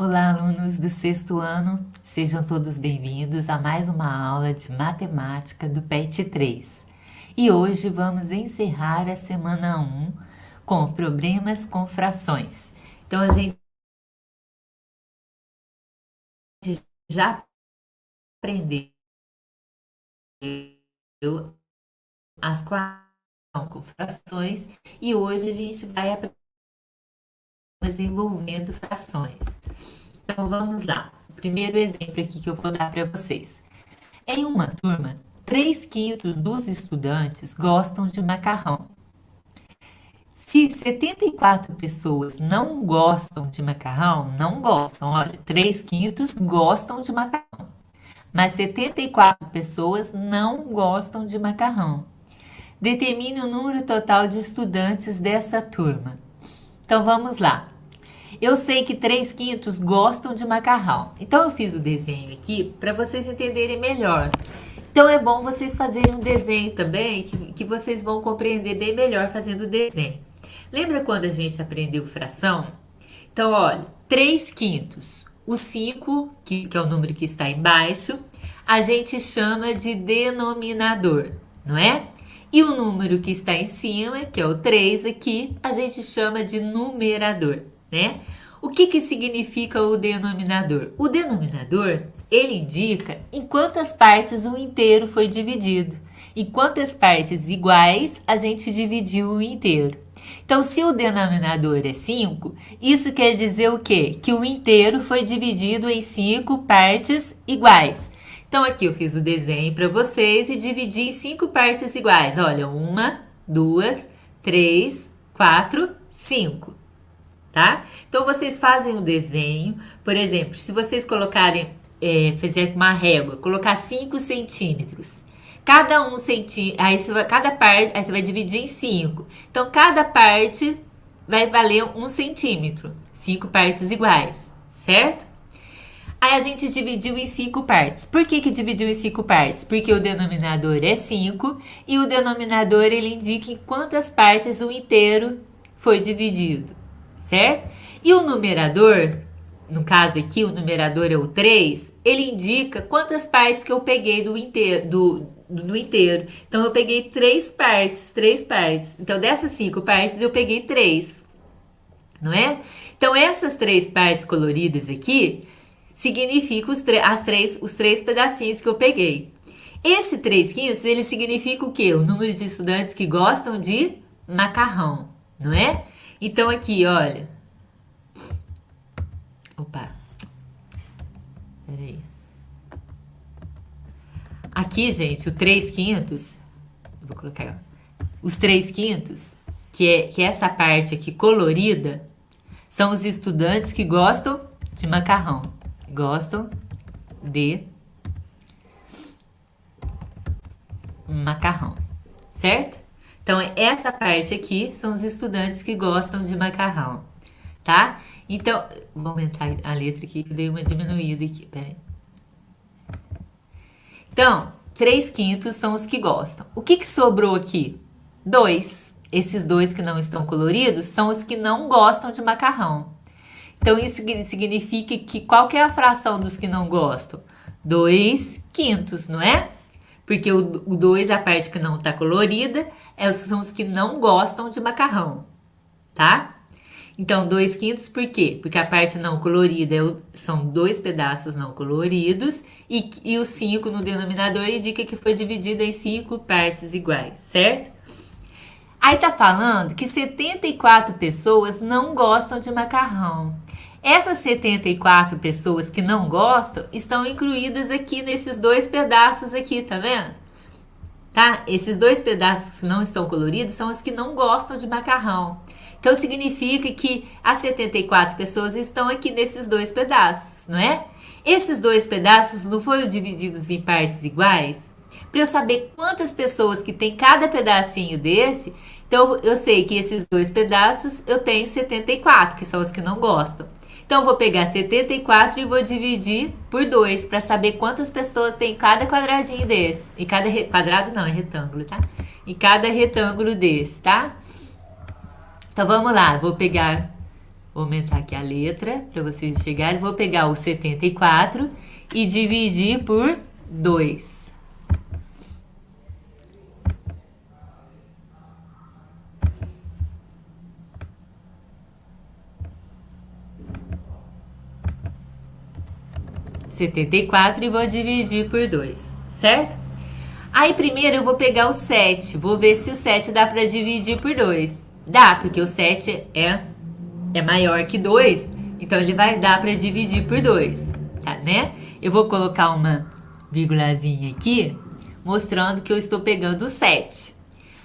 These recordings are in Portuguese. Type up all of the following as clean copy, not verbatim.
Olá, alunos do sexto ano, sejam todos bem-vindos a mais uma aula de matemática do PET 3. E hoje vamos encerrar a semana 1 com problemas com frações. Então, a gente já aprendeu as quatro com frações e hoje a gente vai aprender desenvolvendo frações. Então, vamos lá. O primeiro exemplo aqui que eu vou dar para vocês. Em uma turma, 3/5 dos estudantes gostam de macarrão. Se 74 pessoas não gostam de macarrão, não gostam, olha, 3/5 gostam de macarrão, mas 74 pessoas não gostam de macarrão. Determine o número total de estudantes dessa turma. Então vamos lá. Eu sei que 3/5 gostam de macarrão, então eu fiz o desenho aqui para vocês entenderem melhor. Então é bom vocês fazerem um desenho também, que vocês vão compreender bem melhor fazendo o desenho. Lembra quando a gente aprendeu fração? Então, olha, 3/5. O 5, que é o número que está embaixo, a gente chama de denominador, não é? E o número que está em cima, que é o 3 aqui, a gente chama de numerador, né? O que significa o denominador? O denominador, ele indica em quantas partes o inteiro foi dividido. Em quantas partes iguais a gente dividiu o inteiro. Então, se o denominador é 5, isso quer dizer o quê? Que o inteiro foi dividido em 5 partes iguais. Então, aqui eu fiz o desenho para vocês e dividi em 5 partes iguais. Olha, 1, 2, 3, 4, 5. Tá? Então, vocês fazem o desenho. Por exemplo, se vocês colocarem, fizer uma régua, colocar 5 centímetros. Cada um centímetro, cada parte, aí você vai dividir em 5. Então, cada parte vai valer 1 centímetro. 5 partes iguais, certo? Aí a gente dividiu em 5 partes. Por que dividiu em 5 partes? Porque o denominador é 5 e o denominador ele indica em quantas partes o inteiro foi dividido, certo? E o numerador, no caso aqui, o numerador é o 3, ele indica quantas partes que eu peguei do inteiro. Então, eu peguei 3 partes. Então, dessas 5 partes, eu peguei 3, não é? Então, essas 3 partes coloridas aqui significam os 3 pedacinhos que eu peguei. Esse 3/5, ele significa o quê? O número de estudantes que gostam de macarrão, não é? Então, aqui, olha. Opa. Peraí. Aqui, gente, o 3/5, vou colocar, os 3/5, que é essa parte aqui colorida, são os estudantes que gostam de macarrão. Gostam de macarrão, certo? Então, essa parte aqui são os estudantes que gostam de macarrão, tá? Então, vou aumentar a letra aqui, que eu dei uma diminuída aqui, peraí. Então, 3/5 são os que gostam. O que sobrou aqui? 2. Esses 2 que não estão coloridos são os que não gostam de macarrão. Então, isso significa que qual que é a fração dos que não gostam? 2/5, não é? Porque o 2, a parte que não está colorida, são os que não gostam de macarrão, tá? Então, 2/5 por quê? Porque a parte não colorida são 2 pedaços não coloridos e o 5 no denominador indica que foi dividido em 5 partes iguais, certo? Aí tá falando que 74 pessoas não gostam de macarrão. Essas 74 pessoas que não gostam estão incluídas aqui nesses 2 pedaços aqui, tá vendo? Tá? Esses 2 pedaços que não estão coloridos são os que não gostam de macarrão. Então, significa que as 74 pessoas estão aqui nesses 2 pedaços, não é? Esses 2 pedaços não foram divididos em partes iguais? Para eu saber quantas pessoas que tem cada pedacinho desse, então eu sei que esses 2 pedaços eu tenho 74, que são os que não gostam. Então, eu vou pegar 74 e vou dividir por 2 para saber quantas pessoas tem cada quadradinho desse. E cada quadrado não, é retângulo, tá? E cada retângulo desse, tá? Então, vamos lá. Vou pegar Vou aumentar aqui a letra para vocês chegarem. Vou pegar o 74 e dividir por 2. E vou dividir por 2, certo? Aí primeiro eu vou pegar o 7, vou ver se o 7 dá para dividir por 2. Dá, porque o 7 é maior que 2, então ele vai dar para dividir por 2, tá, né? Eu vou colocar uma vírgulazinha aqui, mostrando que eu estou pegando o 7.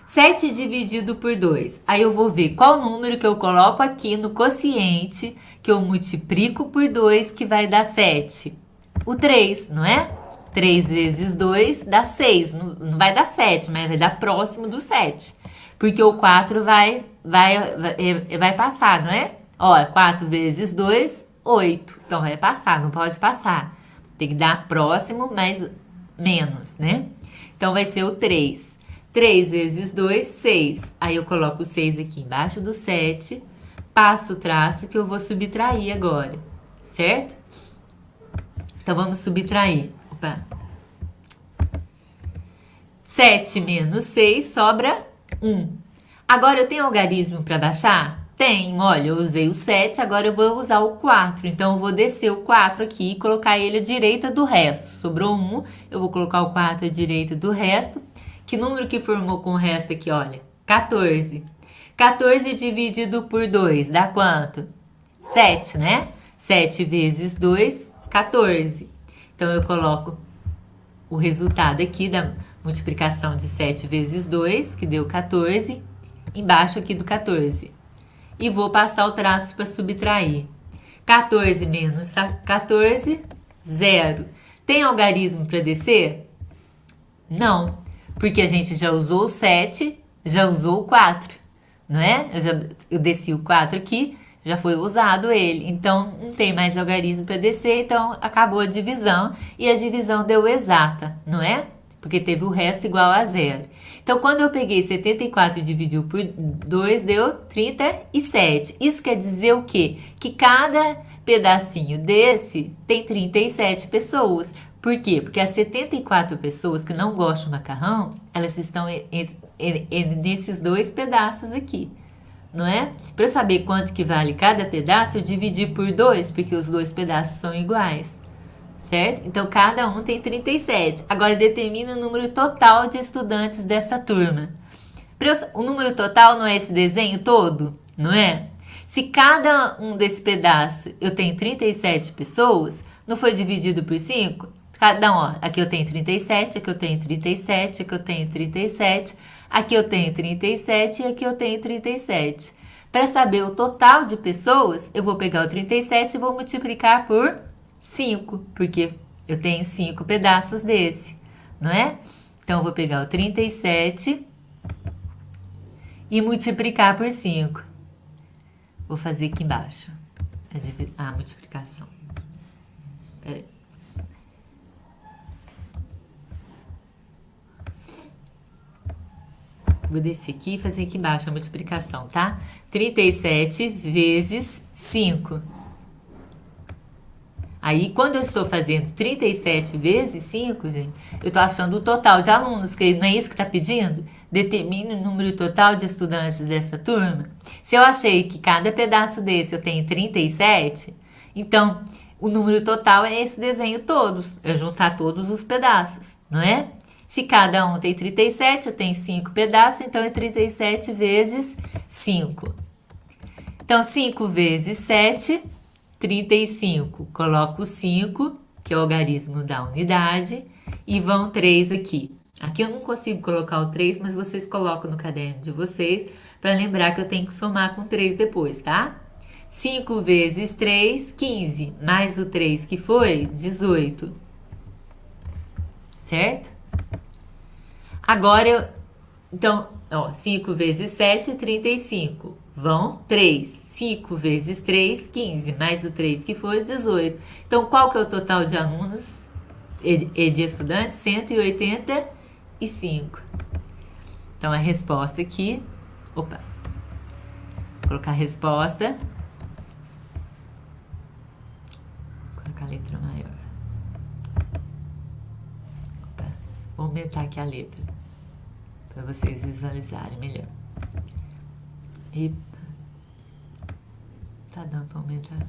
7 dividido por 2. Aí eu vou ver qual número que eu coloco aqui no quociente, que eu multiplico por 2, que vai dar 7. O 3, não é? 3 vezes 2 dá 6. Não vai dar 7, mas vai dar próximo do 7. Porque o 4 vai passar, não é? Ó, 4 vezes 2, 8. Então vai passar, não pode passar. Tem que dar próximo, mas menos, né? Então vai ser o 3. 3 vezes 2, 6. Aí eu coloco o 6 aqui embaixo do 7. Passo o traço que eu vou subtrair agora, certo? Então, vamos subtrair. Opa. 7 menos 6 sobra 1. Agora, eu tenho algarismo para baixar? Tenho. Olha, eu usei o 7, agora eu vou usar o 4. Então, eu vou descer o 4 aqui e colocar ele à direita do resto. Sobrou 1, eu vou colocar o 4 à direita do resto. Que número que formou com o resto aqui, olha? 14. 14 dividido por 2 dá quanto? 7, né? 7 vezes 2, 14. Então, eu coloco o resultado aqui da multiplicação de 7 vezes 2, que deu 14, embaixo aqui do 14. E vou passar o traço para subtrair. 14 menos 14, 0. Tem algarismo para descer? Não, porque a gente já usou o 7, já usou o 4, não é? Eu desci o 4 aqui, já foi usado ele, então não tem mais algarismo para descer, então acabou a divisão e a divisão deu exata, não é? Porque teve o resto igual a 0. Então, quando eu peguei 74 e dividi por 2, deu 37. Isso quer dizer o quê? Que cada pedacinho desse tem 37 pessoas. Por quê? Porque as 74 pessoas que não gostam de macarrão, elas estão nesses 2 pedaços aqui. Não é? Para eu saber quanto que vale cada pedaço, eu dividi por 2, porque os 2 pedaços são iguais, certo? Então, cada um tem 37. Agora, determina o número total de estudantes dessa turma. O número total não é esse desenho todo, não é? Se cada um desse pedaço eu tenho 37 pessoas, não foi dividido por 5? Cada um, ó, aqui eu tenho 37, aqui eu tenho 37, aqui eu tenho 37, aqui eu tenho 37 e aqui eu tenho 37. Para saber o total de pessoas, eu vou pegar o 37 e vou multiplicar por 5, porque eu tenho 5 pedaços desse, não é? Então, eu vou pegar o 37 e multiplicar por 5. Vou fazer aqui embaixo a multiplicação. Peraí. Vou descer aqui e fazer aqui embaixo a multiplicação, tá? 37 vezes 5. Aí, quando eu estou fazendo 37 vezes 5, gente, eu estou achando o total de alunos, que não é isso que está pedindo? Determine o número total de estudantes dessa turma. Se eu achei que cada pedaço desse eu tenho 37, então o número total é esse desenho todo, é juntar todos os pedaços, não é? Se cada um tem 37, eu tenho 5 pedaços, então é 37 vezes 5. Então, 5 vezes 7, 35. Coloco o 5, que é o algarismo da unidade, e vão 3 aqui. Aqui eu não consigo colocar o 3, mas vocês colocam no caderno de vocês, para lembrar que eu tenho que somar com 3 depois, tá? 5 vezes 3, 15. Mais o 3 que foi, 18. Certo? Agora, então, ó, 5 vezes 7, 35. Vão 3. 5 vezes 3, 15. Mais o 3 que foi, 18. Então, qual que é o total de alunos e de estudantes? 185. Então, a resposta aqui... Opa! Vou colocar a resposta. letra maior. Opa, vou aumentar aqui a letra para vocês visualizarem melhor. E tá dando para aumentar?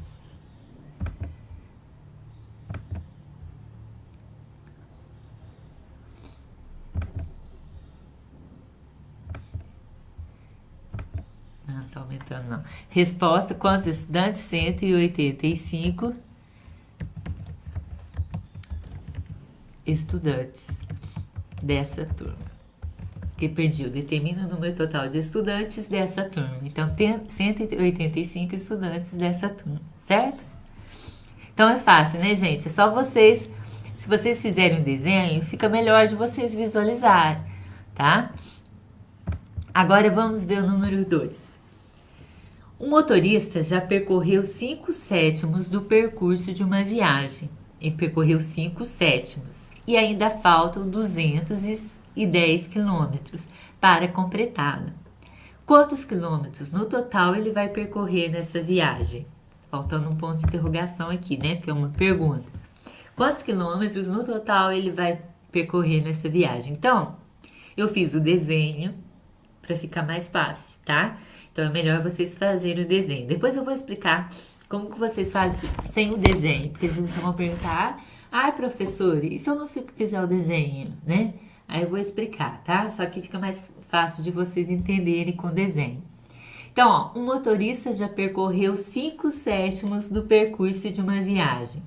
Não, tá aumentando não. Resposta: quantos estudantes? 185 estudantes dessa turma. Que perdi, determina o número total de estudantes dessa turma. Então, tem 185 estudantes dessa turma, certo? Então, é fácil, né, gente? É só vocês, se vocês fizerem um desenho, fica melhor de vocês visualizarem, tá? Agora, vamos ver o número 2. O motorista já percorreu 5/7 do percurso de uma viagem. Ele percorreu 5/7 e ainda faltam 210 quilômetros para completá-la. Quantos quilômetros no total ele vai percorrer nessa viagem? Faltando um ponto de interrogação aqui, né? Porque é uma pergunta. Quantos quilômetros no total ele vai percorrer nessa viagem? Então, eu fiz o desenho para ficar mais fácil, tá? Então, é melhor vocês fazerem o desenho. Depois eu vou explicar como que vocês fazem sem o desenho. Porque vocês vão perguntar, professor, e se eu não fizer o desenho, né? Aí eu vou explicar, tá? Só que fica mais fácil de vocês entenderem com o desenho. Então, ó, um motorista já percorreu 5/7 do percurso de uma viagem.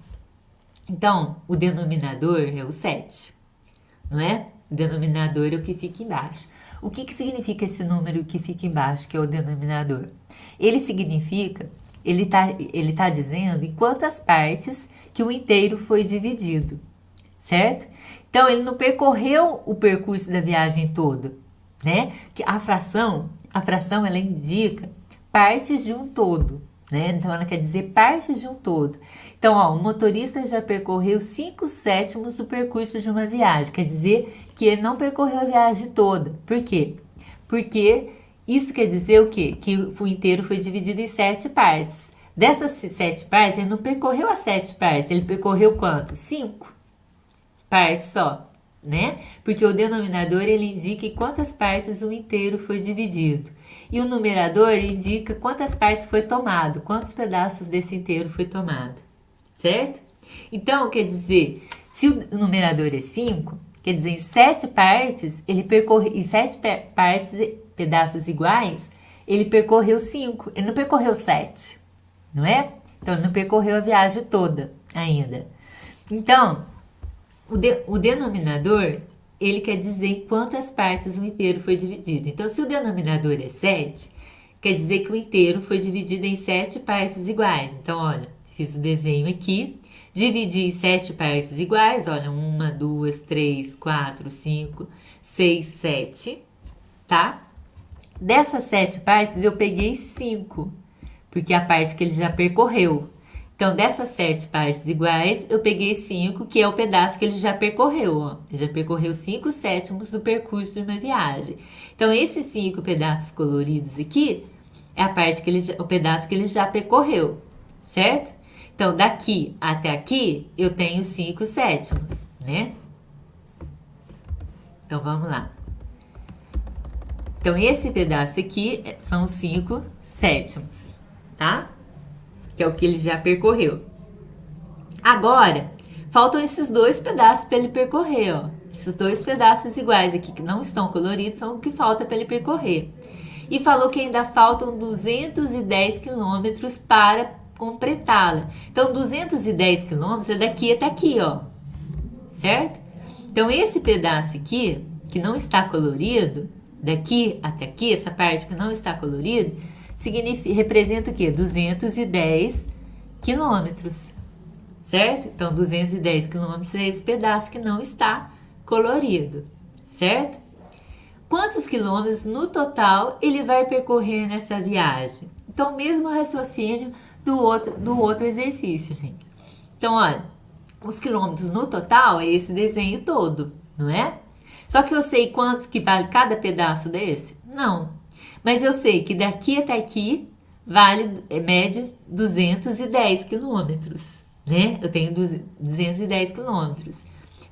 Então, o denominador é o 7, não é? O denominador é o que fica embaixo. O que significa esse número que fica embaixo, que é o denominador? Ele significa, ele tá dizendo em quantas partes que o inteiro foi dividido, certo? Então, ele não percorreu o percurso da viagem toda, né? Que a fração ela indica partes de um todo, né? Então, ela quer dizer partes de um todo. Então, ó, o motorista já percorreu 5/7 do percurso de uma viagem. Quer dizer que ele não percorreu a viagem toda. Por quê? Porque isso quer dizer o quê? Que o inteiro foi dividido em 7 partes. Dessas 7 partes, ele não percorreu as 7 partes. Ele percorreu quanto? 5 partes só, né? Porque o denominador, ele indica em quantas partes o inteiro foi dividido. E o numerador indica quantas partes foi tomado, quantos pedaços desse inteiro foi tomado, certo? Então, quer dizer, se o numerador é 5, quer dizer, em 7 partes, ele percorreu, em 7 partes, pedaços iguais, ele percorreu 5, ele não percorreu 7, não é? Então, ele não percorreu a viagem toda ainda. Então, o denominador, ele quer dizer em quantas partes o inteiro foi dividido. Então, se o denominador é 7, quer dizer que o inteiro foi dividido em 7 partes iguais. Então, olha, fiz o desenho aqui, dividi em 7 partes iguais, olha, 1, 2, 3, 4, 5, 6, 7, tá? Dessas 7 partes, eu peguei 5, porque é a parte que ele já percorreu. Então, dessas 7 partes iguais, eu peguei 5, que é o pedaço que ele já percorreu, ó. Ele já percorreu 5/7 do percurso de uma viagem. Então, esses 5 pedaços coloridos aqui, é a parte que o pedaço que ele já percorreu, certo? Então, daqui até aqui, eu tenho 5/7, né? Então, vamos lá. Então, esse pedaço aqui são os 5/7, tá? Que é o que ele já percorreu. Agora, faltam esses 2 pedaços para ele percorrer, ó. Esses 2 pedaços iguais aqui, que não estão coloridos, são o que falta para ele percorrer. E falou que ainda faltam 210 quilômetros para completá-la. Então, 210 quilômetros é daqui até aqui, ó. Certo? Então, esse pedaço aqui, que não está colorido, daqui até aqui, essa parte que não está colorida, representa o quê? 210 quilômetros, certo? Então, 210 quilômetros é esse pedaço que não está colorido, certo? Quantos quilômetros no total ele vai percorrer nessa viagem? Então, mesmo raciocínio do outro exercício, gente. Então, olha, os quilômetros no total é esse desenho todo, não é? Só que eu sei quantos que vale cada pedaço desse? Não. Mas eu sei que daqui até aqui vale, média, 210 quilômetros, né? Eu tenho 210 quilômetros.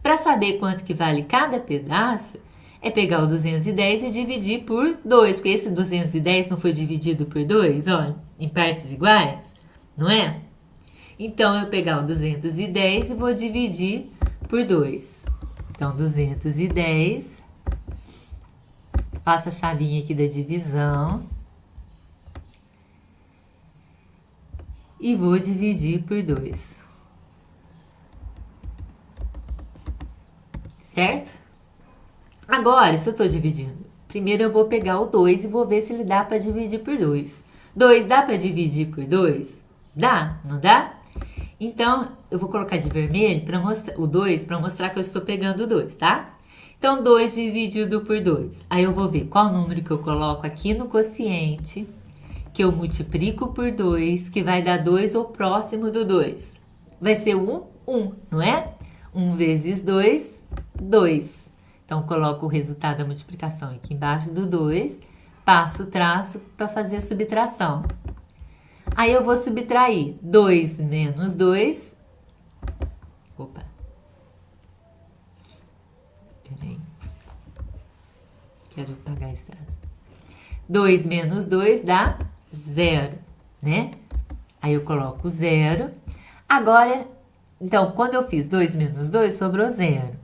Para saber quanto que vale cada pedaço, é pegar o 210 e dividir por 2, porque esse 210 não foi dividido por 2, olha, em partes iguais, não é? Então, eu pegar o 210 e vou dividir por 2. Então, 210, faço a chavinha aqui da divisão e vou dividir por 2. Certo? Agora, se eu estou dividindo, primeiro eu vou pegar o 2 e vou ver se ele dá para dividir por 2. 2 dá para dividir por 2? Dá, não dá? Então, eu vou colocar de vermelho para mostrar o 2 para mostrar que eu estou pegando o 2, tá? Então, 2 dividido por 2. Aí eu vou ver qual número que eu coloco aqui no quociente, que eu multiplico por 2, que vai dar 2 ou próximo do 2. Vai ser o 1, não é? 1 vezes 2, 2. Então, coloco o resultado da multiplicação aqui embaixo do 2, passo o traço para fazer a subtração. Aí eu vou subtrair 2 menos 2. Opa. Peraí. Quero apagar isso. 2 menos 2 dá 0, né? Aí eu coloco 0. Agora, então, quando eu fiz 2 menos 2, sobrou 0.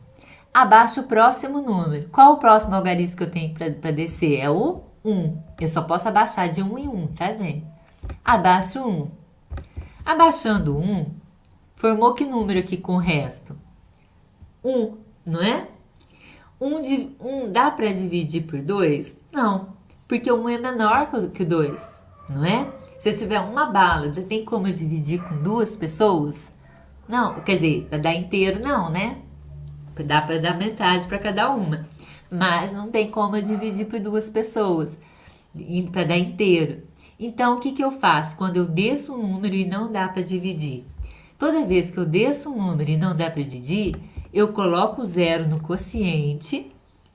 Abaixo o próximo número. Qual o próximo algarismo que eu tenho para descer? É o 1. Eu só posso abaixar de 1 em 1, tá, gente? Abaixo 1. Abaixando 1, formou que número aqui com o resto? 1, não é? 1 dá para dividir por 2? Não, porque o 1 é menor que o 2, não é? Se eu tiver uma bala, tem como eu dividir com 2 pessoas? Não, quer dizer, para dar inteiro não, né? Dá para dar metade para cada uma. Mas não tem como eu dividir por 2 pessoas para dar inteiro. Então, o que eu faço quando eu desço um número e não dá para dividir? Toda vez que eu desço um número e não dá para dividir, eu coloco 0 no quociente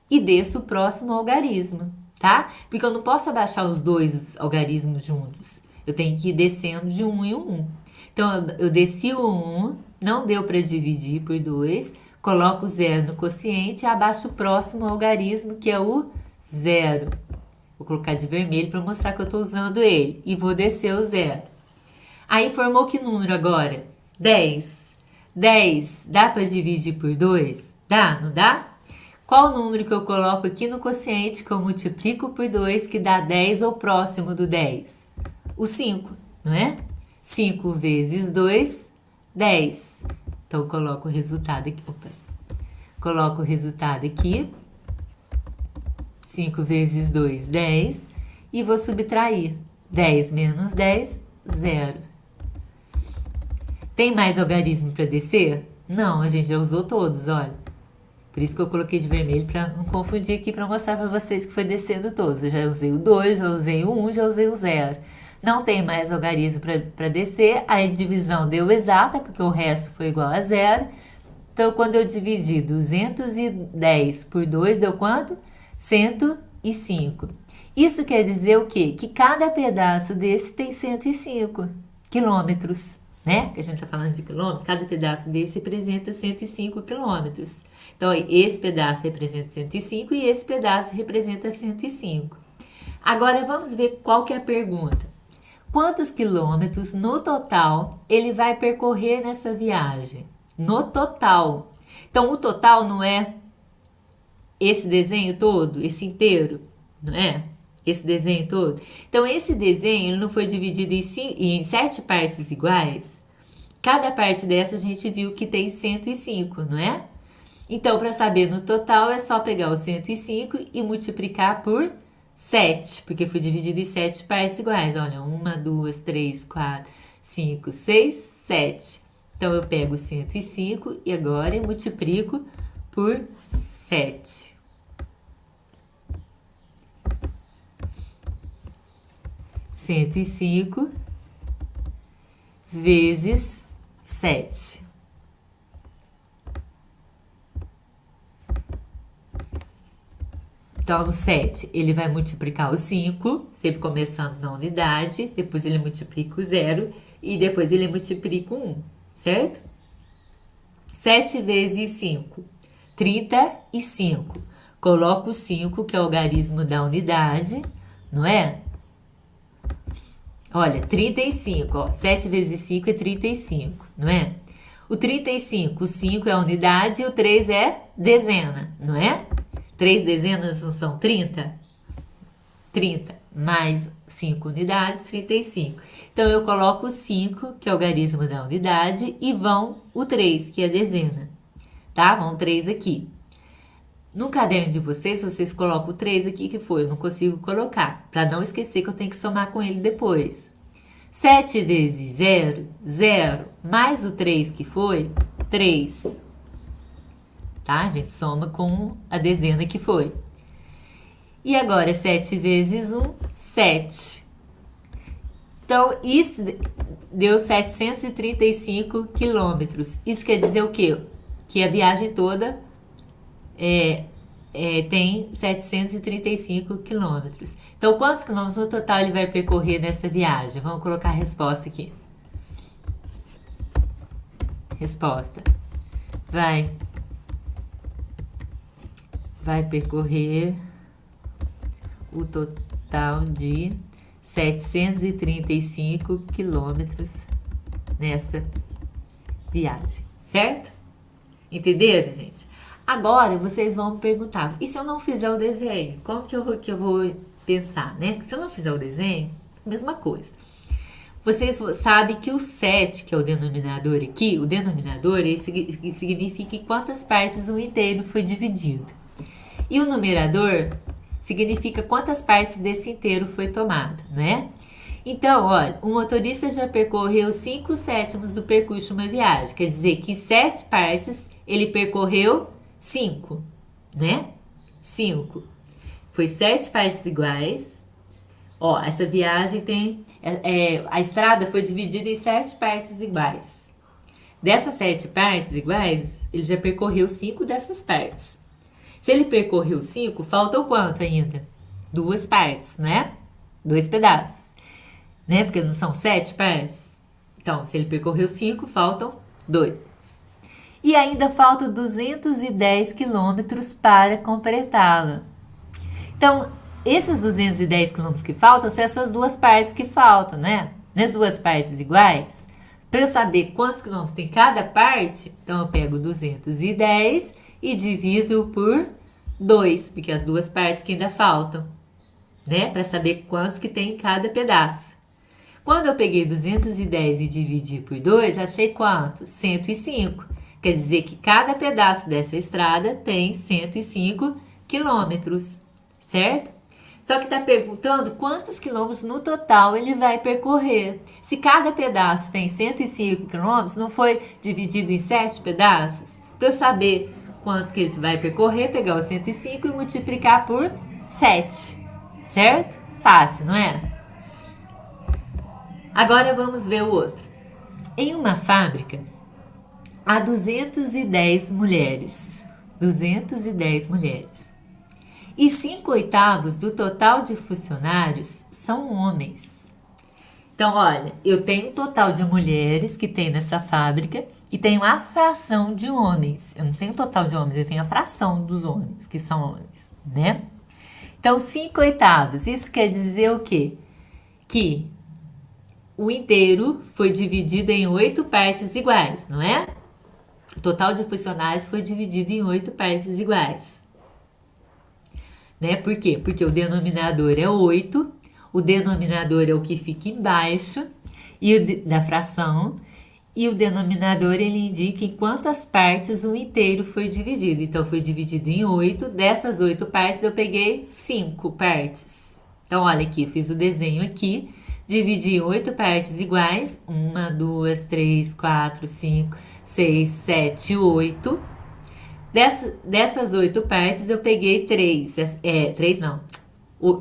e desço o próximo algarismo, tá? Porque eu não posso abaixar os 2 algarismos juntos. Eu tenho que ir descendo de 1 em 1. Então, eu desci o 1, não deu para dividir por 2, coloco 0 no quociente e abaixo o próximo algarismo, que é o 0. Vou colocar de vermelho para mostrar que eu estou usando ele. E vou descer o 0. Aí formou que número agora? 10. 10 dá para dividir por 2? Dá, não dá? Qual número que eu coloco aqui no quociente que eu multiplico por 2 que dá 10 ou próximo do 10? O 5, não é? 5 vezes 2, 10. Então, eu coloco o resultado aqui. Opa. Coloco o resultado aqui. 5 vezes 2, 10. E vou subtrair. 10 menos 10, 0. Tem mais algarismo para descer? Não, a gente já usou todos, olha. Por isso que eu coloquei de vermelho para não confundir aqui, para mostrar para vocês que foi descendo todos. Eu já usei o 2, já usei o 1, já usei o 0. Não tem mais algarismo para descer, a divisão deu exata, porque o resto foi igual a 0. Então, quando eu dividi 210 por 2, deu quanto? 105. Isso quer dizer o quê? Que cada pedaço desse tem 105 quilômetros, né? Que a gente está falando de quilômetros, cada pedaço desse representa 105 quilômetros. Então, esse pedaço representa 105 e esse pedaço representa 105. Agora, vamos ver qual que é a pergunta. Quantos quilômetros no total ele vai percorrer nessa viagem? No total. Então, o total não é esse desenho todo, esse inteiro, não é? Esse desenho todo. Então, esse desenho ele não foi dividido em 7 partes iguais? Cada parte dessa a gente viu que tem 105, não é? Então, para saber no total, é só pegar o 105 e multiplicar por 7, porque foi dividido em 7 partes iguais. Olha, 1, 2, 3, 4, 5, 6, 7. Então, eu pego 105 e agora multiplico por 7. Cento e cinco vezes 7. Então, o 7, ele vai multiplicar o 5, sempre começando na unidade, depois ele multiplica o 0 e depois ele multiplica o 1, certo? 7 vezes 5, 35. Coloco o 5, que é o algarismo da unidade, não é? Olha, 35, ó, 7 vezes 5 é 35, não é? O 35, o 5 é a unidade e o 3 é dezena, não é? 3 dezenas não são 30? 30 mais 5 unidades, 35. Então, eu coloco o 5, que é o algarismo da unidade, e vão o 3, que é a dezena, tá? Vão 3 aqui. No caderno de vocês, vocês colocam o 3 aqui, que foi, eu não consigo colocar, para não esquecer que eu tenho que somar com ele depois. 7 vezes 0, 0, mais o 3 que foi, 3. Tá? A gente soma com a dezena que foi. E agora, 7 vezes 1, 7. Então, isso deu 735 quilômetros. Isso quer dizer o quê? Que a viagem toda tem 735 quilômetros. Então, quantos quilômetros no total ele vai percorrer nessa viagem? Vamos colocar a resposta aqui. Resposta. Vai percorrer o total de 735 quilômetros nessa viagem, certo? Entenderam, gente? Agora vocês vão me perguntar, e se eu não fizer o desenho? Como que eu vou pensar, né? Se eu não fizer o desenho, mesma coisa. Vocês sabem que o 7, que é o denominador aqui, o denominador ele significa em quantas partes o inteiro foi dividido. E o numerador significa quantas partes desse inteiro foi tomado, né? Então, olha, o motorista já percorreu 5/7 do percurso de uma viagem. Quer dizer que 7 partes ele percorreu 5, né? 5. Foi 7 partes iguais. Ó, essa viagem tem... a estrada foi dividida em 7 partes iguais. Dessas 7 partes iguais, ele já percorreu 5 dessas partes. Se ele percorreu 5, falta o quanto ainda? 2 partes, né? 2 pedaços, né? Porque não são 7 partes. Então, se ele percorreu 5, faltam 2. E ainda faltam 210 quilômetros para completá-la. Então, esses 210 quilômetros que faltam são essas duas partes que faltam, né? Nas duas partes iguais. Para eu saber quantos quilômetros tem cada parte, então eu pego 210 e divido por 2, porque as duas partes que ainda faltam, né? Para saber quantos que tem em cada pedaço. Quando eu peguei 210 e dividi por 2, achei quanto? 105. Quer dizer que cada pedaço dessa estrada tem 105 quilômetros, certo? Só que está perguntando quantos quilômetros no total ele vai percorrer. Se cada pedaço tem 105 quilômetros, não foi dividido em 7 pedaços? Para eu saber quantos que ele vai percorrer, pegar os 105 e multiplicar por 7, certo? Fácil, não é? Agora vamos ver o outro. Em uma fábrica, há 210 mulheres. 210 mulheres. E 5/8 do total de funcionários são homens. Então, olha, eu tenho um total de mulheres que tem nessa fábrica e tenho a fração de homens. Eu não tenho o total de homens, eu tenho a fração dos homens, que são homens, né? Então, 5/8, isso quer dizer o quê? Que o inteiro foi dividido em 8 partes iguais, não é? O total de funcionários foi dividido em 8 partes iguais. Né? Por quê? Porque o denominador é 8, o denominador é o que fica embaixo da fração, e o denominador ele indica em quantas partes o inteiro foi dividido. Então, foi dividido em 8, dessas 8 partes eu peguei 5 partes. Então, olha aqui, eu fiz o desenho aqui, dividi em 8 partes iguais, 1, 2, 3, 4, 5, 6, 7, 8. Dessas 8 partes, eu peguei 3. 3 não,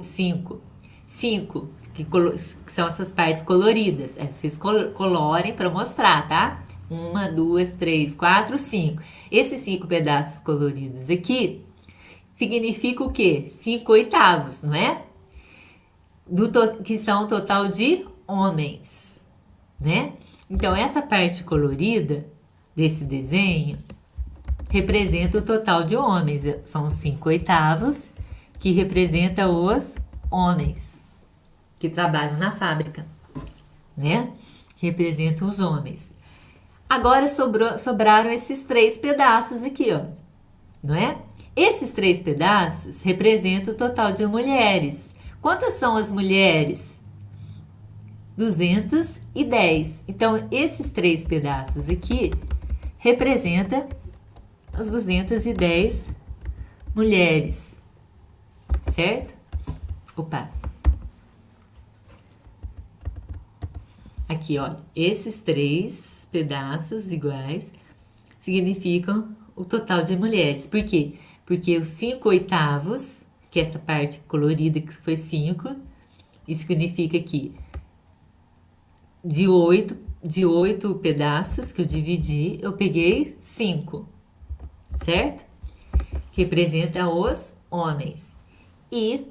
5. 5, que são essas partes coloridas. Vocês colorem para mostrar, tá? 1, 2, 3, 4, 5. Esses 5 pedaços coloridos aqui significa o quê? 5/8, não é? Que são o total de homens, né? Então, essa parte colorida desse desenho representa o total de homens. São 5/8 que representa os homens que trabalham na fábrica, né? Representam os homens. Agora sobraram esses 3 pedaços aqui, ó, não é? Esses 3 pedaços representam o total de mulheres. Quantas são as mulheres? 210. Então, esses 3 pedaços aqui representam as 210 mulheres, certo? Opa! Aqui, olha, esses 3 pedaços iguais significam o total de mulheres. Por quê? Porque os 5/8, que é essa parte colorida que foi 5, isso significa que de 8 pedaços que eu dividi, eu peguei 5, certo? Representa os homens. E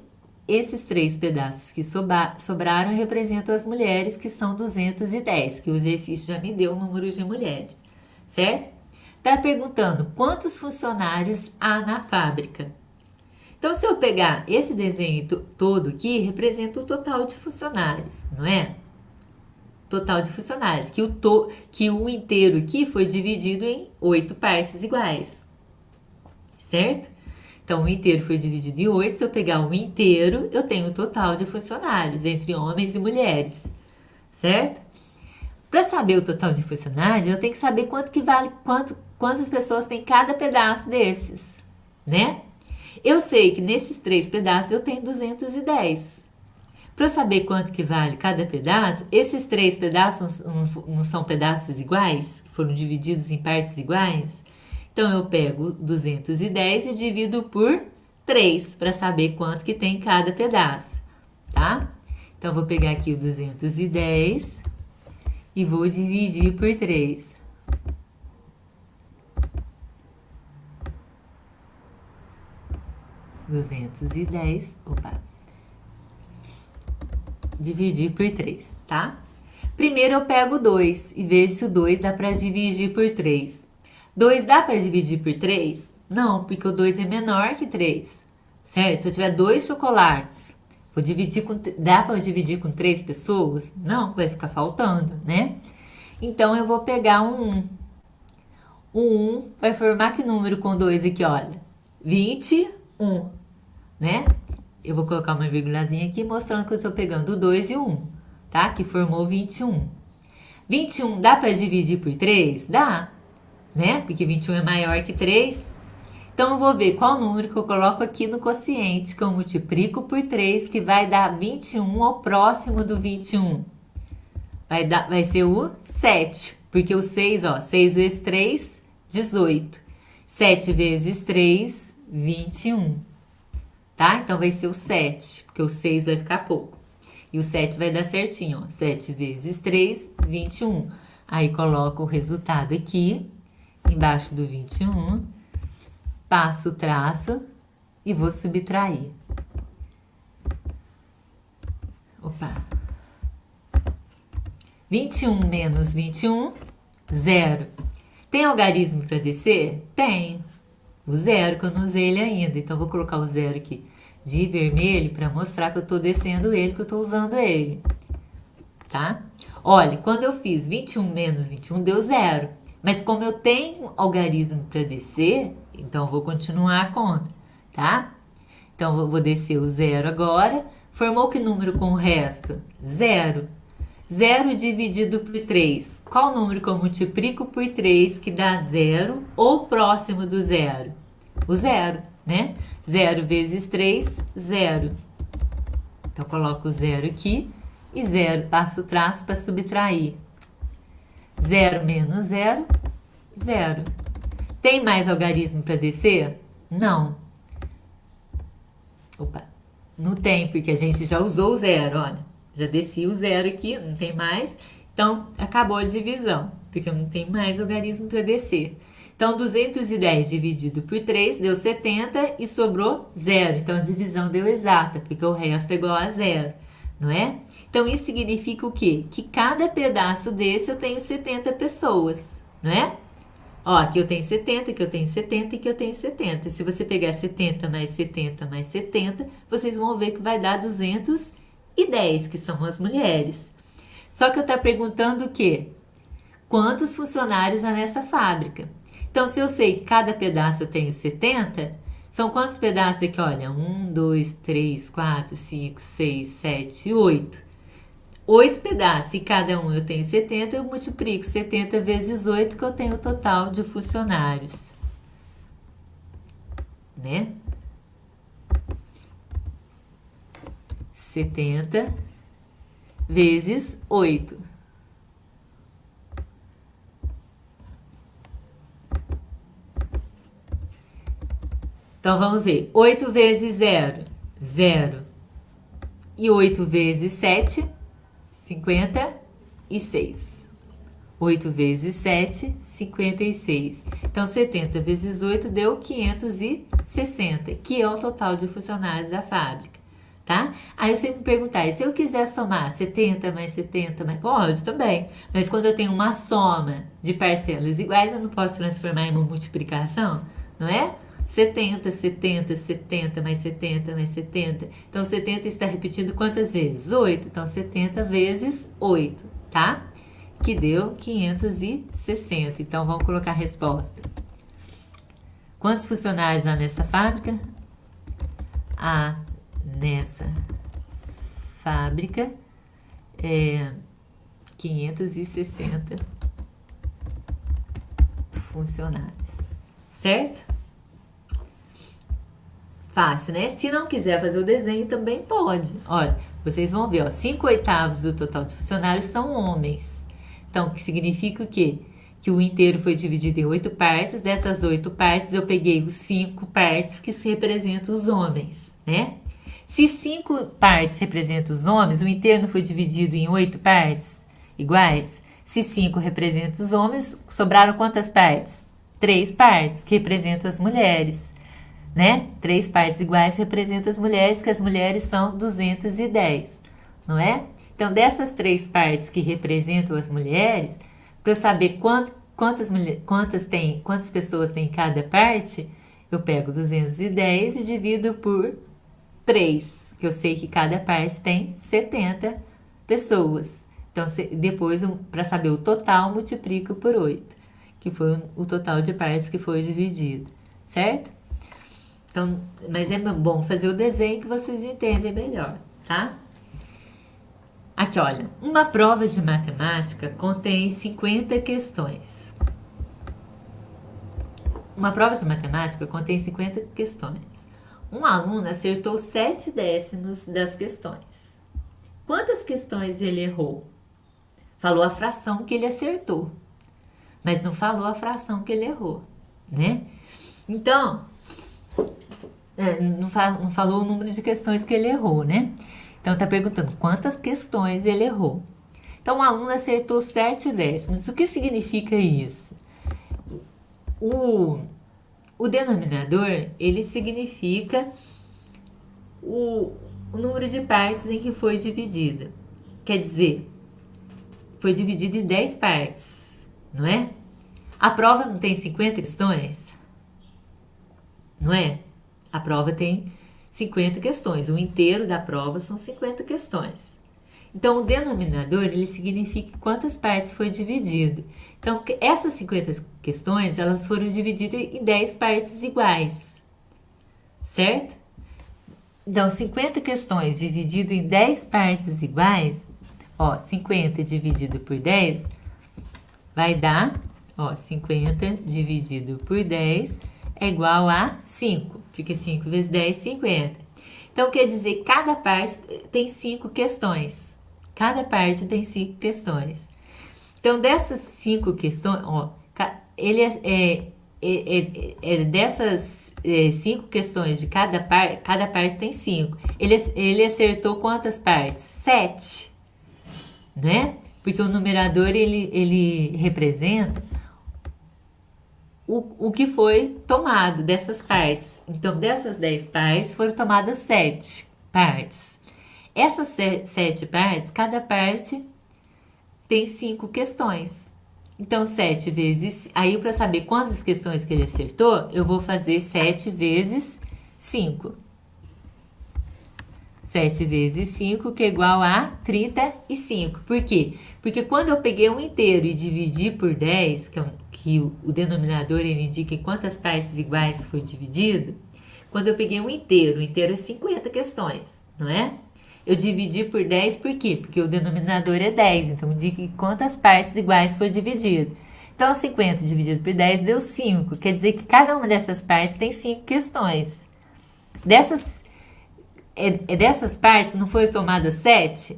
esses 3 pedaços que sobraram representam as mulheres, que são 210, que o exercício já me deu o número de mulheres, certo? Tá perguntando quantos funcionários há na fábrica. Então, se eu pegar esse desenho todo aqui, representa o total de funcionários, não é? Total de funcionários, que o inteiro aqui foi dividido em 8 partes iguais, certo? Então, o inteiro foi dividido em 8. Se eu pegar o inteiro, eu tenho o total de funcionários entre homens e mulheres, certo? Para saber o total de funcionários, eu tenho que saber quanto que vale, quantas pessoas tem cada pedaço desses, né? Eu sei que nesses 3 pedaços eu tenho 210. Para eu saber quanto que vale cada pedaço, esses 3 pedaços não são pedaços iguais, que foram divididos em partes iguais? Então, eu pego 210 e divido por 3 para saber quanto que tem cada pedaço, tá? Então, vou pegar aqui o 210 e vou dividir por 3. Dividir por 3, tá? Primeiro eu pego o 2 e vejo se o 2 dá para dividir por 3. 2 dá para dividir por 3? Não, porque o 2 é menor que 3, certo? Se eu tiver 2 chocolates, dá para eu dividir com 3 pessoas? Não, vai ficar faltando, né? Então, eu vou pegar um 1. O 1 vai formar que número com 2 aqui, olha? 21, né? Eu vou colocar uma vírgulazinha aqui mostrando que eu estou pegando o 2 e o 1, tá? Que formou 21. 21 dá para dividir por 3? Dá, né? Porque 21 é maior que 3. Então, eu vou ver qual número que eu coloco aqui no quociente, que eu multiplico por 3, que vai dar 21 ao próximo do 21. Vai ser o 7, porque o 6, ó, 6 vezes 3, 18. 7 vezes 3, 21. Tá? Então, vai ser o 7, porque o 6 vai ficar pouco. E o 7 vai dar certinho, ó. 7 vezes 3, 21. Aí, coloco o resultado aqui, embaixo do 21. Passo o traço e vou subtrair. Opa! 21 menos 21, 0. Tem algarismo para descer? Tem. O 0, que eu não usei ele ainda. Então, vou colocar o 0 aqui de vermelho para mostrar que eu estou descendo ele, que eu estou usando ele. Tá? Olha, quando eu fiz 21 menos 21, deu 0. Mas como eu tenho algarismo para descer, então eu vou continuar a conta, tá? Então, eu vou descer o 0 agora. Formou que número com o resto? 0. 0 dividido por 3. Qual número que eu multiplico por 3 que dá 0 ou próximo do 0? O 0, né? 0 vezes 3, 0. Então, eu coloco o 0 aqui e 0. Passo o traço para subtrair. 0 menos 0, 0. Tem mais algarismo para descer? Não. Opa, não tem, porque a gente já usou o 0, olha. Já desci o 0 aqui, não tem mais. Então, acabou a divisão, porque não tem mais algarismo para descer. Então, 210 dividido por 3 deu 70 e sobrou 0. Então, a divisão deu exata, porque o resto é igual a 0. não é? Então, isso significa o quê? Que cada pedaço desse eu tenho 70 pessoas, não é? Ó, aqui eu tenho 70, aqui eu tenho 70 e aqui eu tenho 70. Se você pegar 70 mais 70 mais 70, vocês vão ver que vai dar 210, que são as mulheres. Só que eu estou perguntando o quê? Quantos funcionários há nessa fábrica? Então, se eu sei que cada pedaço eu tenho 70, são quantos pedaços aqui? Olha, 1, 2, 3, 4, 5, 6, 7, 8. 8 pedaços, e cada um eu tenho 70, eu multiplico 70 vezes 8, que eu tenho o total de funcionários, né? 70 vezes 8. Então, vamos ver. 8 vezes 0, 0. E 8 vezes 7, 56. 8 vezes 7, 56. Então, 70 vezes 8 deu 560, que é o total de funcionários da fábrica, tá? Aí você me perguntar, e se eu quiser somar 70 mais 70, mais... pode também, mas quando eu tenho uma soma de parcelas iguais, eu não posso transformar em uma multiplicação, não é? 70, 70, 70, mais 70, mais 70. Então, 70 está repetido quantas vezes? 8. Então, 70 vezes 8, tá? Que deu 560. Então, vamos colocar a resposta. Quantos funcionários há nessa fábrica? Há nessa fábrica 560 funcionários, certo? Fácil, né? Se não quiser fazer o desenho, também pode. Olha, vocês vão ver, ó, 5/8 do total de funcionários são homens. Então, que significa o quê? Que o inteiro foi dividido em 8 partes. Dessas 8 partes, eu peguei os 5 partes que representam os homens, né? Se 5 partes representam os homens, o inteiro não foi dividido em 8 partes iguais? Se 5 representam os homens, sobraram quantas partes? 3 partes, que representam as mulheres, né? 3 partes iguais representam as mulheres, que as mulheres são 210, não é? Então, dessas 3 partes que representam as mulheres, para eu saber quantas pessoas tem em cada parte, eu pego 210 e divido por 3, que eu sei que cada parte tem 70 pessoas. Então, depois, para saber o total, multiplico por 8, que foi o total de partes que foi dividido, certo? Então, mas é bom fazer o desenho que vocês entendem melhor, tá? Aqui, olha, uma prova de matemática contém 50 questões. Uma prova de matemática contém 50 questões. Um aluno acertou 7 décimos das questões. Quantas questões ele errou? Falou a fração que ele acertou, mas não falou a fração que ele errou, né? Então, não falou o número de questões que ele errou, né? Então, está perguntando quantas questões ele errou. Então, o aluno acertou 7 décimos. O que significa isso? O denominador, ele significa o número de partes em que foi dividida. Quer dizer, foi dividido em 10 partes, não é? A prova não tem 50 questões? Não é? A prova tem 50 questões. O inteiro da prova são 50 questões. Então, o denominador, ele significa quantas partes foi dividido. Então, essas 50 questões, elas foram divididas em 10 partes iguais, certo? Então, 50 questões dividido em 10 partes iguais, ó, 50 dividido por 10, vai dar, ó, 50 dividido por 10 é igual a 5, porque 5 vezes 10, 50. Então, quer dizer, cada parte tem 5 questões. Cada parte tem 5 questões. Então, dessas 5 questões, ó, dessas 5 questões de cada parte tem 5. Ele acertou quantas partes? 7, né? Porque o numerador, ele representa o que foi tomado dessas partes. Então, dessas 10 partes, foram tomadas 7 partes. Essas 7 partes, cada parte tem 5 questões. Então, 7 vezes... Aí, para saber quantas questões que ele acertou, eu vou fazer 7 vezes 5. 7 vezes 5, que é igual a 35. Por quê? Porque quando eu peguei um inteiro e dividi por 10, que o denominador ele indica em quantas partes iguais foi dividido, quando eu peguei um inteiro é 50 questões, não é? Eu dividi por 10 por quê? Porque o denominador é 10, então indica em quantas partes iguais foi dividido. Então, 50 dividido por 10 deu 5, quer dizer que cada uma dessas partes tem 5 questões. Dessas partes não foi tomada 7?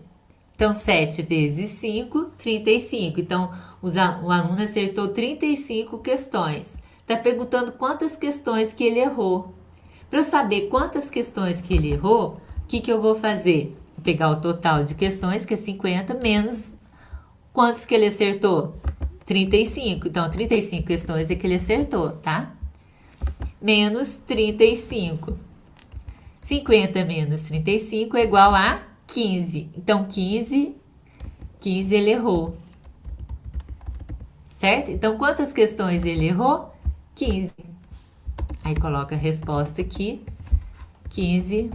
Então, 7 vezes 5, 35. Então, o aluno acertou 35 questões. Está perguntando quantas questões que ele errou. Para eu saber quantas questões que ele errou, o que eu vou fazer? Vou pegar o total de questões, que é 50, menos quantos que ele acertou? 35. Então, 35 questões é que ele acertou, tá? Menos 35. 50 menos 35 é igual a 15. Então, 15 ele errou. Certo? Então, quantas questões ele errou? 15. Aí, coloca a resposta aqui. 15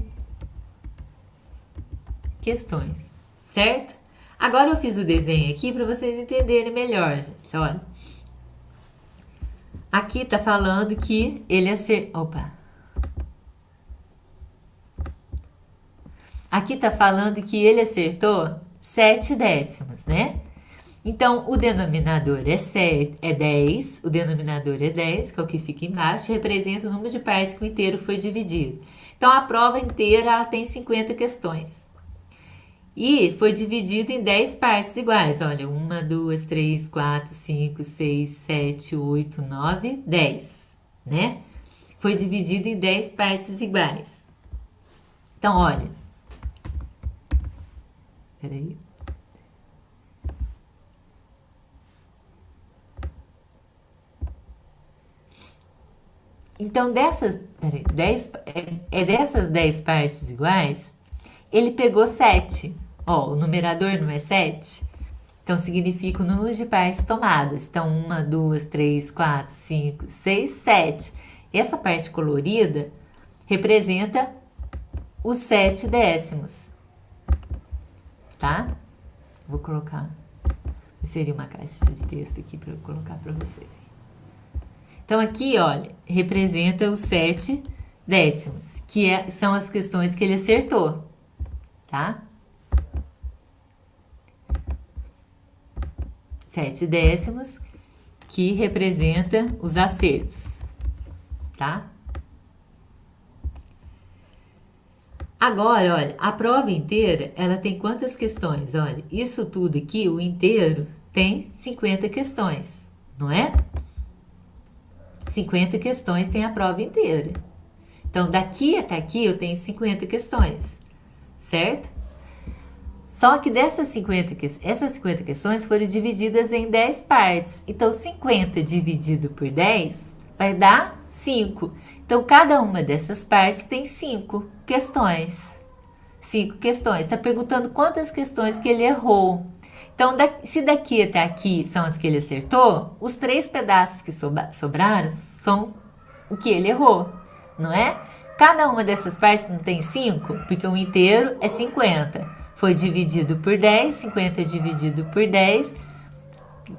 questões. Certo? Agora, eu fiz o desenho aqui para vocês entenderem melhor, gente. Olha. Aqui tá falando que ele acertou... Opa! Aqui tá falando que ele acertou 7 décimos, né? Então, o denominador é 10, o denominador é 10, que é o que fica embaixo, representa o número de partes que o inteiro foi dividido. Então, a prova inteira ela tem 50 questões. E foi dividido em 10 partes iguais. Olha, 1, 2, 3, 4, 5, 6, 7, 8, 9, 10, né? Foi dividido em 10 partes iguais. Então, olha. Peraí. Então, dessas 10 partes iguais, ele pegou 7. Ó, o numerador não é 7? Então, significa o número de partes tomadas. Então, 1, 2, 3, 4, 5, 6, 7. Essa parte colorida representa os 7 décimos. Tá? Vou colocar... Seria uma caixa de texto aqui para eu colocar para vocês. Então, aqui, olha, representa os 7 décimos, que são as questões que ele acertou, tá? 7 décimos, que representa os acertos, tá? Agora, olha, a prova inteira, ela tem quantas questões? Olha, isso tudo aqui, o inteiro, tem 50 questões, não é? 50 questões tem a prova inteira. Então, daqui até aqui eu tenho 50 questões, certo? Só que essas 50 questões foram divididas em 10 partes. Então, 50 dividido por 10 vai dar 5. Então, cada uma dessas partes tem 5 questões. 5 questões. Está perguntando quantas questões que ele errou. Então, se daqui até aqui são as que ele acertou, os 3 pedaços que sobraram são o que ele errou, não é? Cada uma dessas partes não tem 5, porque o inteiro é 50. Foi dividido por 10, 50 dividido por 10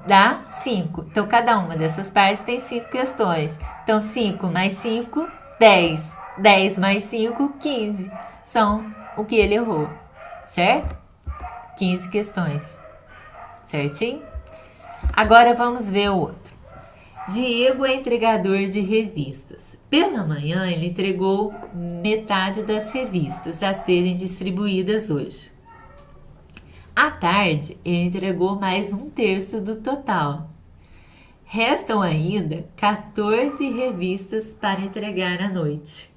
dá 5. Então, cada uma dessas partes tem 5 questões. Então, 5 mais 5, 10. 10 mais 5, 15. São o que ele errou, certo? 15 questões. Certinho? Agora vamos ver o outro. Diego é entregador de revistas. Pela manhã, ele entregou metade das revistas a serem distribuídas hoje. À tarde, ele entregou mais 1/3 do total. Restam ainda 14 revistas para entregar à noite.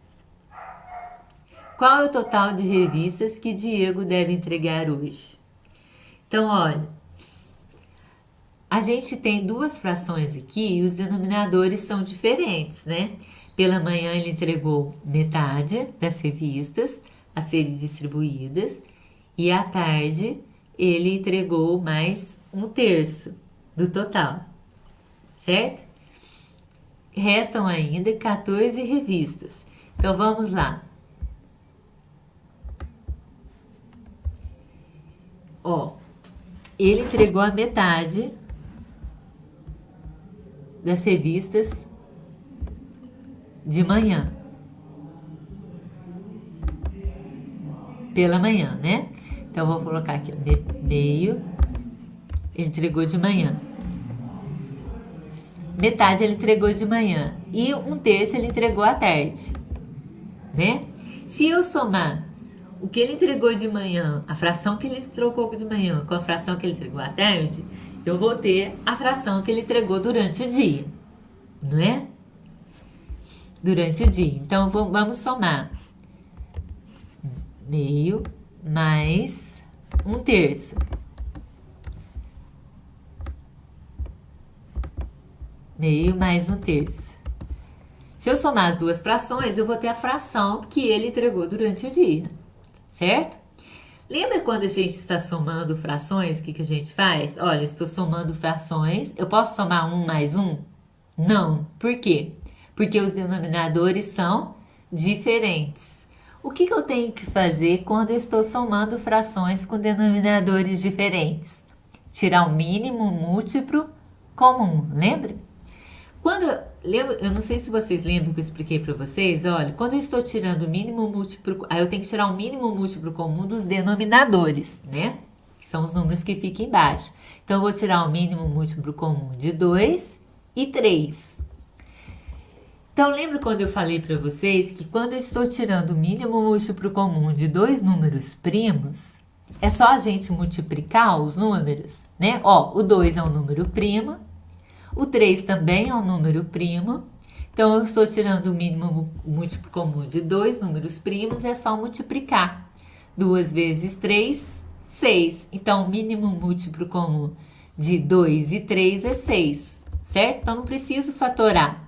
Qual é o total de revistas que Diego deve entregar hoje? Então, olha, a gente tem 2 frações aqui e os denominadores são diferentes, né? Pela manhã ele entregou metade das revistas a serem distribuídas E à tarde, ele entregou mais um terço do total, certo? Restam ainda 14 revistas. Então, vamos lá. Ó, ele entregou a metade das revistas de manhã. Pela manhã, né? Então, vou colocar aqui, meio, ele entregou de manhã. Metade ele entregou de manhã. E um terço ele entregou à tarde, né? Se eu somar o que ele entregou de manhã, a fração que ele trocou de manhã com a fração que ele entregou à tarde, eu vou ter a fração que ele entregou durante o dia, não é? Durante o dia. Então, vamos somar. Meio mais um terço. Meio mais um terço. Se eu somar as duas frações, eu vou ter a fração que ele entregou durante o dia, certo? Lembra quando a gente está somando frações, o que a gente faz? Olha, estou somando frações, eu posso somar 1 mais 1? Não. Por quê? Porque os denominadores são diferentes. O que eu tenho que fazer quando eu estou somando frações com denominadores diferentes? Tirar o mínimo múltiplo comum, lembra? Eu não sei se vocês lembram que eu expliquei para vocês, olha, quando eu estou tirando o mínimo múltiplo, aí eu tenho que tirar o mínimo múltiplo comum dos denominadores, né? Que são os números que ficam embaixo. Então, eu vou tirar o mínimo múltiplo comum de 2 e 3. Então, lembra quando eu falei para vocês que quando eu estou tirando o mínimo múltiplo comum de dois números primos, é só a gente multiplicar os números, né? Ó, o 2 é um número primo, o 3 também é um número primo, então eu estou tirando o mínimo múltiplo comum de dois números primos, é só multiplicar. 2 vezes 3, 6. Então, o mínimo múltiplo comum de 2 e 3 é 6, certo? Então, não preciso fatorar.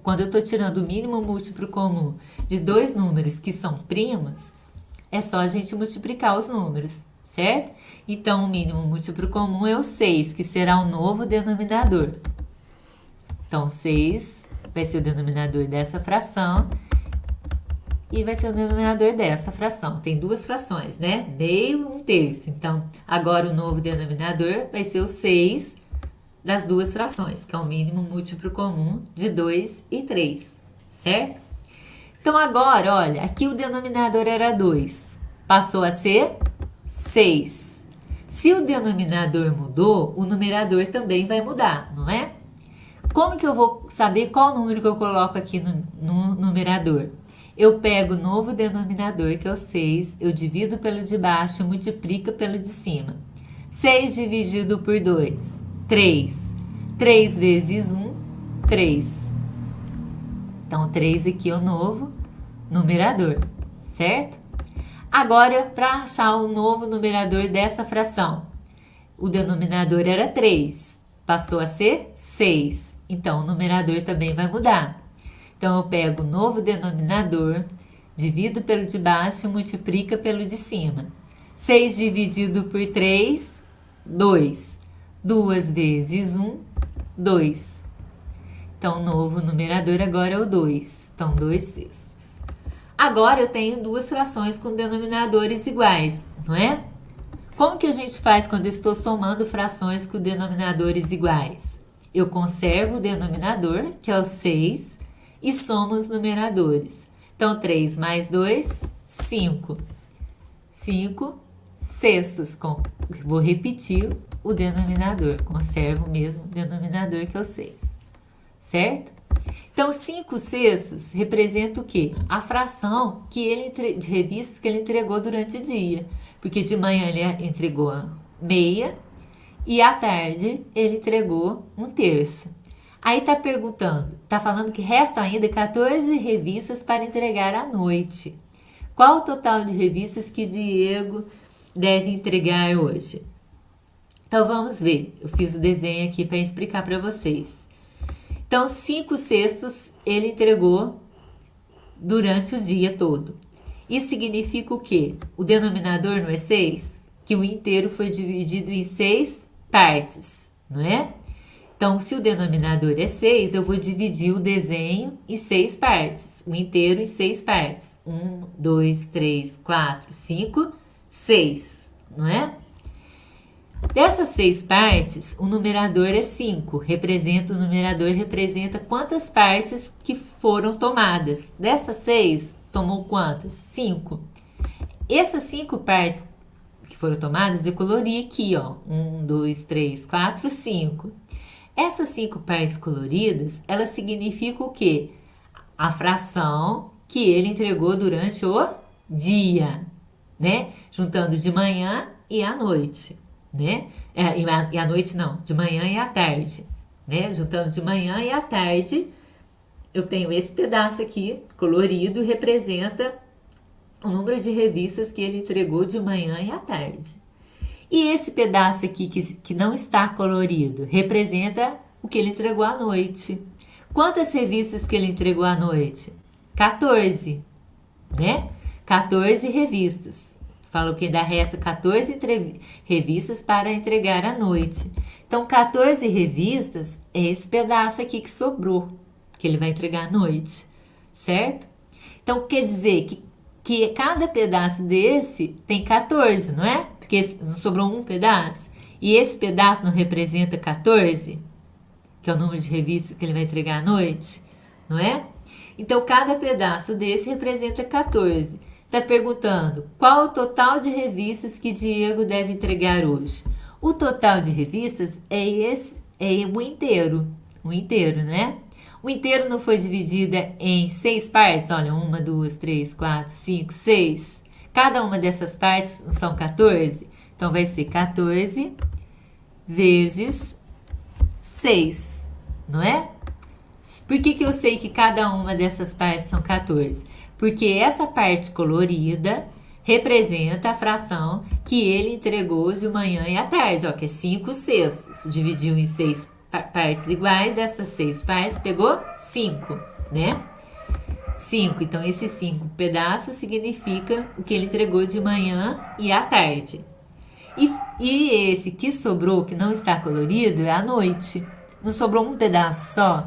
Quando eu estou tirando o mínimo múltiplo comum de dois números que são primos, é só a gente multiplicar os números, certo? Então, o mínimo múltiplo comum é o 6, que será o novo denominador. Então, 6 vai ser o denominador dessa fração e vai ser o denominador dessa fração. Tem duas frações, né? Meio e um terço. Então, agora o novo denominador vai ser o 6 das duas frações, que é o mínimo múltiplo comum de 2 e 3, certo? Então, agora, olha, aqui o denominador era 2, passou a ser 6. Se o denominador mudou, o numerador também vai mudar, não é? Como que eu vou saber qual número que eu coloco aqui no numerador? Eu pego o novo denominador, que é o 6, eu divido pelo de baixo, multiplico pelo de cima. 6 dividido por 2, 3. 3 vezes 1, 3. Então, 3 aqui é o novo numerador, certo? Agora, para achar o novo numerador dessa fração, o denominador era 3, passou a ser 6. Então, o numerador também vai mudar. Então, eu pego o novo denominador, divido pelo de baixo e multiplico pelo de cima. 6 dividido por 3, 2. 2 vezes 1, 2. Então, o novo numerador agora é o 2. Então, 2 sextos. Agora, eu tenho duas frações com denominadores iguais, não é? Como que a gente faz quando eu estou somando frações com denominadores iguais? Eu conservo o denominador, que é o 6, e somo os numeradores. Então, 3 mais 2, 5. 5 sextos. Vou repetir o denominador. Conservo o mesmo denominador, que é o 6. Certo? Então, 5 sextos representa o quê? A fração de revistas que ele entregou durante o dia. Porque de manhã ele entregou meia e à tarde ele entregou um terço. Aí tá perguntando, tá falando que restam ainda 14 revistas para entregar à noite. Qual o total de revistas que Diego deve entregar hoje? Então vamos ver. Eu fiz o desenho aqui para explicar para vocês. Então, 5 sextos ele entregou durante o dia todo. Isso significa o quê? O denominador não é 6? Que o inteiro foi dividido em 6 partes, não é? Então, se o denominador é 6, eu vou dividir o desenho em 6 partes, o inteiro em 6 partes. 1, 2, 3, 4, 5, 6, não é? Dessas 6 partes, o numerador é 5. O numerador representa quantas partes que foram tomadas. Dessas 6, tomou quantas? 5. Essas 5 partes que foram tomadas, eu colori aqui, ó. 1, 2, 3, 4, 5. Essas 5 partes coloridas, elas significam o quê? A fração que ele entregou durante o dia, né? Juntando de manhã e à noite, né? E à noite não, de manhã e à tarde, né? Juntando de manhã e à tarde, eu tenho esse pedaço aqui colorido, representa o número de revistas que ele entregou de manhã e à tarde. E esse pedaço aqui que não está colorido representa o que ele entregou à noite. Quantas revistas que ele entregou à noite? 14, né? 14 revistas. Falo que ainda resta 14 revistas para entregar à noite. Então, 14 revistas é esse pedaço aqui que sobrou, que ele vai entregar à noite, certo? Então, quer dizer que cada pedaço desse tem 14, não é? Porque não sobrou um pedaço. E esse pedaço não representa 14, que é o número de revistas que ele vai entregar à noite, não é? Então, cada pedaço desse representa 14. Está perguntando qual o total de revistas que Diego deve entregar hoje. O total de revistas é o inteiro, né? O inteiro não foi dividido em 6 partes? Olha, 1, 2, 3, 4, 5, 6. Cada uma dessas partes são 14. Então, vai ser 14 vezes 6, não é? Por que eu sei que cada uma dessas partes são 14? Porque essa parte colorida representa a fração que ele entregou de manhã e à tarde, ó, que é 5 sextos. Dividiu em 6 partes iguais, dessas 6 partes pegou 5, né? 5, então esses 5 pedaços significa o que ele entregou de manhã e à tarde. E esse que sobrou, que não está colorido, é à noite. Não sobrou um pedaço só?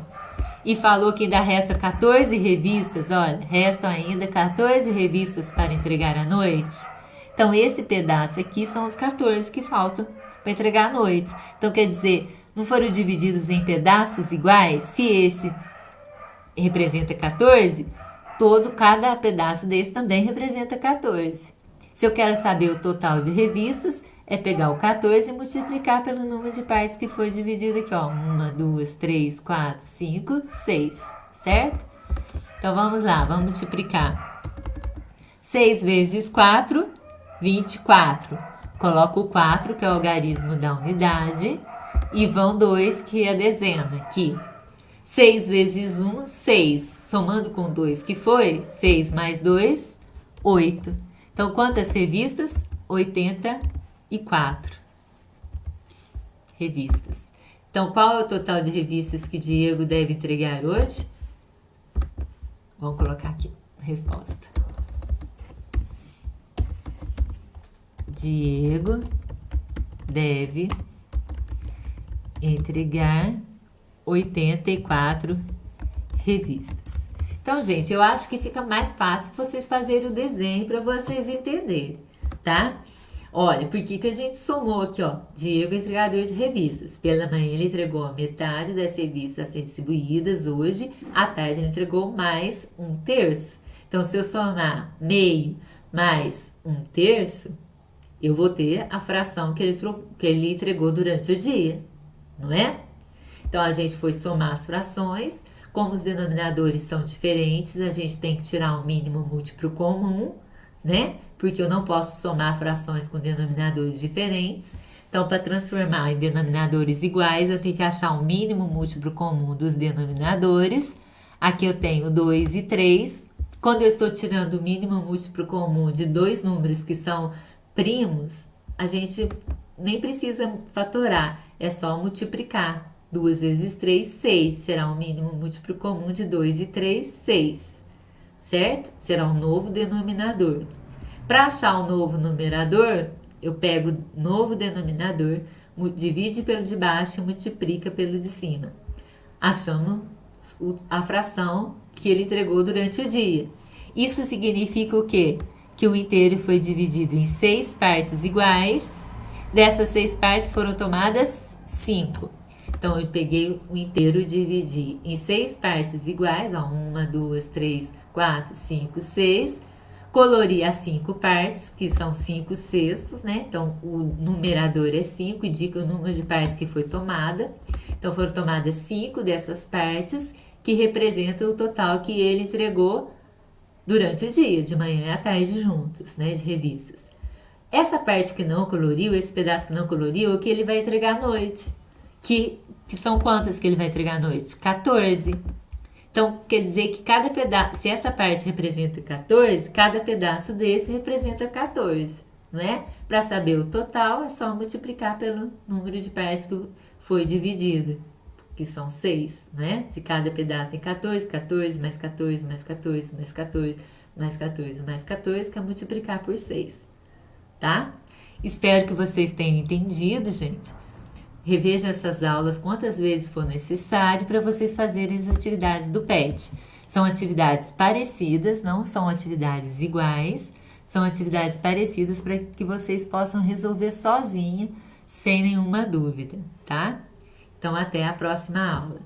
E falou que ainda resta 14 revistas, olha, restam ainda 14 revistas para entregar à noite. Então, esse pedaço aqui são os 14 que faltam para entregar à noite. Então, quer dizer, não foram divididos em pedaços iguais? Se esse representa 14, cada pedaço desse também representa 14. Se eu quero saber o total de revistas, é pegar o 14 e multiplicar pelo número de partes que foi dividido aqui, ó. 1, 2, 3, 4, 5, 6, certo? Então, vamos lá, vamos multiplicar. 6 vezes 4, 24. Coloco o 4, que é o algarismo da unidade, e vão 2, que é a dezena, aqui. 6 vezes 1, 6. Somando com 2, que foi? 6 mais 2, 8. Então, quantas revistas? 84 revistas. Então, qual é o total de revistas que Diego deve entregar hoje? Vamos colocar aqui a resposta. Diego deve entregar 84 revistas. Então, gente, eu acho que fica mais fácil vocês fazerem o desenho para vocês entenderem, tá? Olha, por que a gente somou aqui, ó? Diego, entregador de revistas. Pela manhã ele entregou a metade das revistas a ser distribuídas hoje. À tarde ele entregou mais 1/3. Então, se eu somar meio mais 1/3, eu vou ter a fração que ele entregou durante o dia, não é? Então, a gente foi somar as frações. Como os denominadores são diferentes, a gente tem que tirar um mínimo múltiplo comum, né? Porque eu não posso somar frações com denominadores diferentes. Então, para transformar em denominadores iguais, eu tenho que achar um mínimo múltiplo comum dos denominadores. Aqui eu tenho 2 e 3. Quando eu estou tirando o mínimo múltiplo comum de dois números que são primos, a gente nem precisa fatorar, é só multiplicar. 2 vezes 3, 6. Será um mínimo múltiplo comum de 2 e 3, 6. certo? Será um novo denominador. Para achar o novo numerador, eu pego o novo denominador, divide pelo de baixo e multiplica pelo de cima. Achamos a fração que ele entregou durante o dia. Isso significa o quê? Que o inteiro foi dividido em 6 partes iguais. Dessas 6 partes foram tomadas 5. Então, eu peguei o inteiro e dividi em 6 partes iguais. Ó, 1, 2, 3, 4, 5, 6. Colori as 5 partes, que são 5 sextos, né? Então, o numerador é 5, indica o número de partes que foi tomada. Então, foram tomadas 5 dessas partes, que representam o total que ele entregou durante o dia, de manhã e à tarde juntos, né? De revistas. Essa parte que não coloriu, esse pedaço que não coloriu, é o que ele vai entregar à noite. Que são quantas que ele vai entregar à noite? 14. Então, quer dizer que cada pedaço, se essa parte representa 14, cada pedaço desse representa 14, não é? Para saber o total, é só multiplicar pelo número de partes que foi dividido, que são 6, né? Se cada pedaço tem 14, 14, mais 14, mais 14, mais 14, mais 14, mais 14, que é multiplicar por 6, tá? Espero que vocês tenham entendido, gente. Reveja essas aulas quantas vezes for necessário para vocês fazerem as atividades do PET. São atividades parecidas, não são atividades iguais, são atividades parecidas para que vocês possam resolver sozinho, sem nenhuma dúvida, tá? Então, até a próxima aula.